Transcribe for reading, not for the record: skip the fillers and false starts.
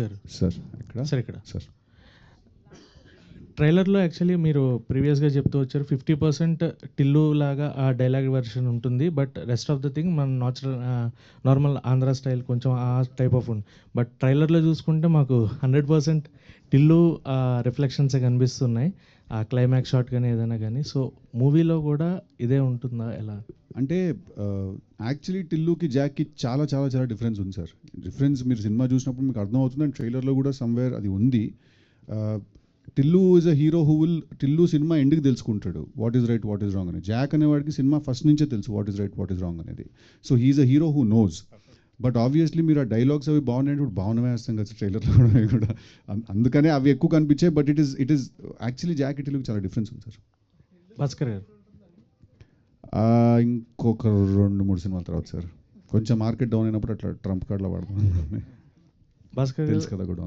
గారు సార్ ఇక్కడ సార్ ఇక్కడ సార్ ట్రైలర్లో యాక్చువల్లీ మీరు ప్రీవియస్గా చెప్తూ వచ్చారు 50% టిల్లు లాగా ఆ డైలాగ్ వెర్షన్ ఉంటుంది, but rest of the thing మన నార్మల్ ఆంధ్ర స్టైల్ కొంచెం ఆ టైప్ ఆఫ్ ఉంది. బట్ ట్రైలర్లో చూసుకుంటే మాకు 100% టిల్లు రిఫ్లెక్షన్సే కనిపిస్తున్నాయి, ఆ క్లైమాక్స్ షాట్ కానీ ఏదైనా కానీ. సో మూవీలో కూడా ఇదే ఉంటుందా ఎలా? అంటే యాక్చువల్లీ టిల్లుకి జాక్కి చాలా చాలా చాలా డిఫరెన్స్ ఉంది సార్. డిఫరెన్స్ మీరు సినిమా చూసినప్పుడు మీకు అర్థమవుతుంది, అండ్ ట్రైలర్లో కూడా సమ్వేర్ అది ఉంది. Tillu is a hero who will Tillu cinema ఎండ్కి తెలుసుకుంటాడు what is right what is wrong అని. జాక్ అనేవాడికి సినిమా ఫస్ట్ నుంచే తెలుసు what is right what is wrong అనేది. So he's a hero who knows. But obviously మీరు ఆ డైలాగ్స్ అవి బాగున్నాయి, ఇప్పుడు బాగున్నాయి వేస్తాం కదా ట్రైలర్లో కూడా. అందుకనే అవి ఎక్కువ కనిపించాయి. But it is actually Jack టిల్లుకి చాలా డిఫరెన్స్ ఉంది సార్. భాస్కర్ గారు ఇంకొక 2-3 సినిమాల తర్వాత సార్, కొంచెం మార్కెట్ డౌన్ అయినప్పుడు అట్లా ట్రంప్ కార్డ్లో వాడతాం. భాస్కర్ తెలుసు గారు కదా కూడా.